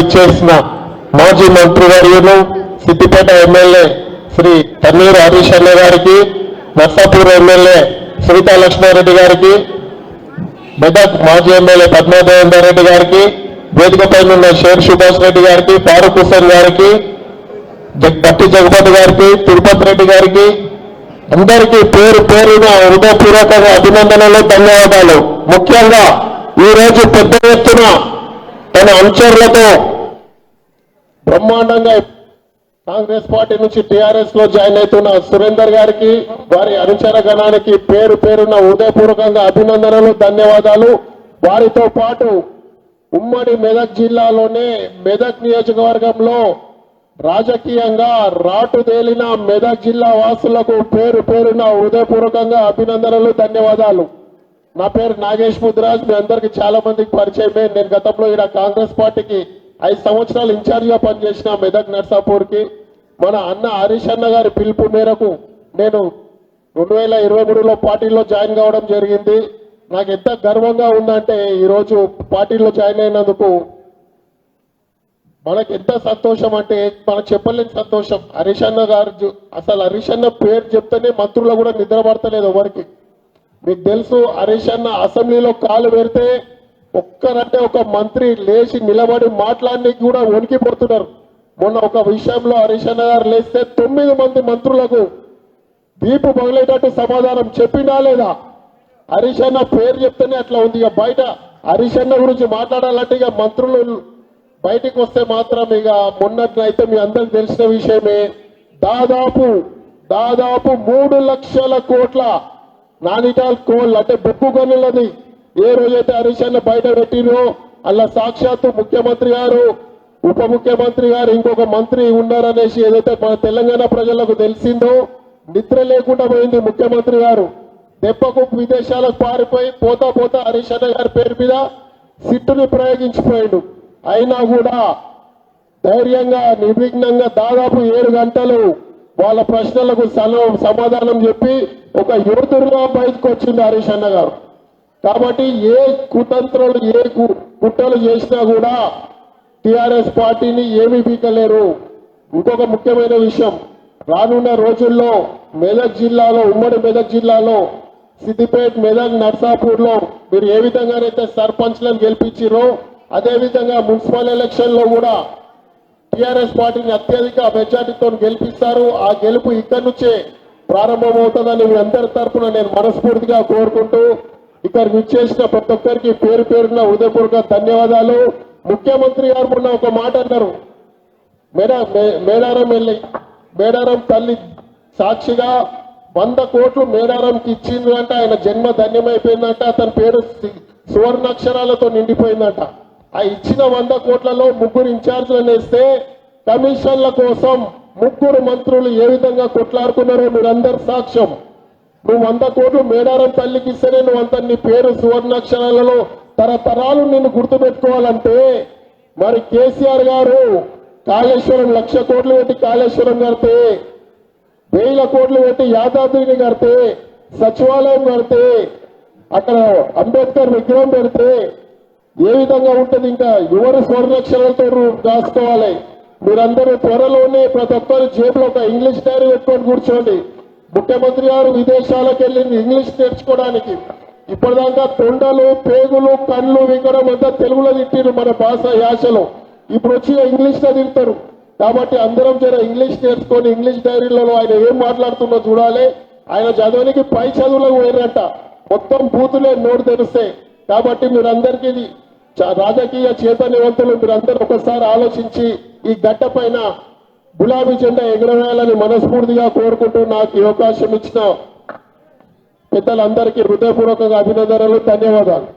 ఇచ్చేసిన మాజీ మంత్రివర్యులు సిద్దిపేట ఎమ్మెల్యే శ్రీ తన్నీరు హరీష్ అన్న గారికి, నర్సాపూర్ ఎమ్మెల్యే సునీతా లక్ష్మారెడ్డి గారికి, మెదక్ మాజీ ఎమ్మెల్యే పద్మాదేవేందర్ రెడ్డి గారికి, వేదికపై ఉన్న షేర్ సుభాష్ రెడ్డి గారికి, ఫారూక్ హుస్సేన్ గారికి, గట్టి జగపతి గారికి, తిరుపతి రెడ్డి గారికి, అందరికీ పేరు పేరున హృదయపూర్వకంగా అభినందనలు, ధన్యవాదాలు. ముఖ్యంగా ఈరోజు పెద్ద ఎత్తున తన అనుచరులతో బ్రహ్మాండంగా కాంగ్రెస్ పార్టీ నుంచి టీఆర్ఎస్ లో జాయిన్ అవుతున్న సురేందర్ గారికి, వారి అనుచర గణానికి పేరు పేరున హృదయపూర్వకంగా అభినందనలు, ధన్యవాదాలు. వారితో పాటు ఉమ్మడి మెదక్ జిల్లాలోనే మెదక్ నియోజకవర్గంలో రాజకీయంగా రాటుదేలిన మెదక్ జిల్లా వాసులకు పేరు పేరున హృదయపూర్వకంగా అభినందనలు, ధన్యవాదాలు. నా పేరు నాగేష్ ముద్రాజ్. మీ అందరికీ చాలా మందికి పరిచయమే. నేను గతంలో ఇక్కడ కాంగ్రెస్ పార్టీకి 5 సంవత్సరాలు ఇన్ఛార్జిగా పనిచేసిన మెదక్ నర్సాపూర్కి. మన అన్న హరీష్ అన్న గారి పిలుపు మేరకు నేను 2023లో పార్టీలో జాయిన్ కావడం జరిగింది. నాకు ఎంత గర్వంగా ఉందంటే ఈరోజు పార్టీలో జాయిన్ అయినందుకు మనకు ఎంత సంతోషం అంటే మనకు చెప్పలేని సంతోషం. హరీష్ అన్న గారు అసలు హరీష్ అన్న పేరు చెప్తేనే మంత్రులు కూడా నిద్ర పడతలేదు ఎవరికి. మీకు తెలుసు, హరీష్ అన్న అసెంబ్లీలో కాలు పెడితే ఒక్కరంటే ఒక మంత్రి లేచి నిలబడి మాట్లాడడానికి కూడా వణికిపోతున్నారు. మొన్న ఒక విషయంలో హరీష్ అన్న గారు లేస్తే 9 మంది మంత్రులకు దీపు పగిలేటట్టు సమాధానం చెప్పినా లేదా? హరీష్ అన్న పేరు చెప్తేనే అట్లా ఉంది. ఇక బయట హరీష్ అన్న గురించి మాట్లాడాలంటే ఇక మంత్రులు బయటికి వస్తే మాత్రం ఇక మొన్నట్లయితే మీ అందరికి తెలిసిన విషయమే, దాదాపు 3 లక్షల కోట్ల నానిటాల్ కోల్ అంటే బొగ్గు గనులది ఏ రోజైతే హరీష్ అన్న బయట పెట్టిరో అలా సాక్షాత్తు ముఖ్యమంత్రి గారు, ఉప ముఖ్యమంత్రి గారు, ఇంకొక మంత్రి ఉన్నారనేసి ఏదైతే మన తెలంగాణ ప్రజలకు తెలిసిందో నిద్ర లేకుండా పోయింది ముఖ్యమంత్రి గారు. దెబ్బకు విదేశాలకు పారిపోయి పోతా హరీష్ అన్న గారి పేరు మీద సిట్టుని ప్రయోగించిపోయాడు. అయినా కూడా ధైర్యంగా నిర్విఘ్నంగా దాదాపు 7 గంటలు వాళ్ళ ప్రశ్నలకు సమాధానం చెప్పి ఒక యోధుడుగా బయటకు వచ్చింది హరీష్ అన్న గారు. కాబట్టి ఏ కుతంత్రాలు ఏ కుట్రలు చేసినా కూడా టిఆర్ఎస్ పార్టీని ఏమీ పీకలేరు. ఇంకొక ముఖ్యమైన విషయం, రానున్న రోజుల్లో మెదక్ జిల్లాలో, ఉమ్మడి మెదక్ జిల్లాలో సిద్దిపేట, మెదక్, నర్సాపూర్లో మీరు ఏ విధంగానైతే సర్పంచ్లను గెలిపించారో అదేవిధంగా మున్సిపల్ ఎలక్షన్ లో కూడా టిఆర్ఎస్ పార్టీని అత్యధిక మెజార్టీతో గెలిపిస్తారు. ఆ గెలుపు ఇక్కడి నుంచే ప్రారంభమవుతుందని మీ అందరి తరఫున నేను మనస్ఫూర్తిగా కోరుకుంటూ ఇక్కడికి ఇచ్చేసిన ప్రతి ఒక్కరికి పేరు పేరున హృదయపూర్వక ధన్యవాదాలు. ముఖ్యమంత్రి గారు మొన్న ఒక మాట అన్నారు, మేడారం తల్లి సాక్షిగా 100 కోట్లు మేడారంకి ఇచ్చిందంట. ఆయన జన్మ ధన్యమైపోయిందంట. అతని పేరు సువర్ణాక్షరాలతో నిండిపోయిందంట. ఆ ఇచ్చిన 100 కోట్లలో 3 ఇన్ఛార్జీలను వేస్తే కమిషన్ల కోసం 3 మంత్రులు ఏ విధంగా కొట్లాడుకున్నారో మీరందరూ సాక్ష్యం. నువ్వు 100 కోట్లు మేడారం తల్లికి ఇస్తేనే నువ్వు అంత నీ పేరు సువర్ణాక్షరాలలో తరతరాలు నిన్ను గుర్తుపెట్టుకోవాలంటే మరి కేసీఆర్ గారు కాళేశ్వరం 1,00,000 కోట్లు పెట్టి కాళేశ్వరం కడితే, 1000 కోట్లు పెట్టి యాదాద్రిని కడితే, సచివాలయం కడితే, అక్కడ అంబేద్కర్ విగ్రహం పెడితే ఏ విధంగా ఉంటుంది? ఇంకా ఎవరు స్వర్ణాక్షరాలతో రాసుకోవాలి? మీరందరూ త్వరలోనే ప్రతి ఒక్కరు జేబులో ఒక ఇంగ్లీష్ డైరీ పెట్టుకొని కూర్చోండి. ముఖ్యమంత్రి గారు విదేశాలకు వెళ్ళింది ఇంగ్లీష్ నేర్చుకోవడానికి. ఇప్పటిదాకా తొండలు, పేగులు, కళ్ళు వికడం అంతా తెలుగులో తిట్టిరు మన భాష యాసలో. ఇప్పుడు వచ్చి ఇంగ్లీష్ లో తింటారు. కాబట్టి అందరం జర ఇంగ్లీష్ నేర్చుకొని ఇంగ్లీష్ డైరీలలో ఆయన ఏం మాట్లాడుతున్నా చూడాలి. ఆయన చదవనికి పై చదువులకు పోయినట్ట, మొత్తం బూతులే నోరు తెరిస్తాయి. కాబట్టి మీరందరికీ రాజకీయ చైతన్యవంతులు మీరందరూ ఒకసారి ఆలోచించి ఈ గడ్డ పైన గులాబీ జెండా ఎగరవేయాలని మనస్ఫూర్తిగా కోరుకుంటూ నాకు ఈ అవకాశం ఇచ్చిన పెద్దలందరికీ హృదయపూర్వకంగా అభినందనలు, ధన్యవాదాలు.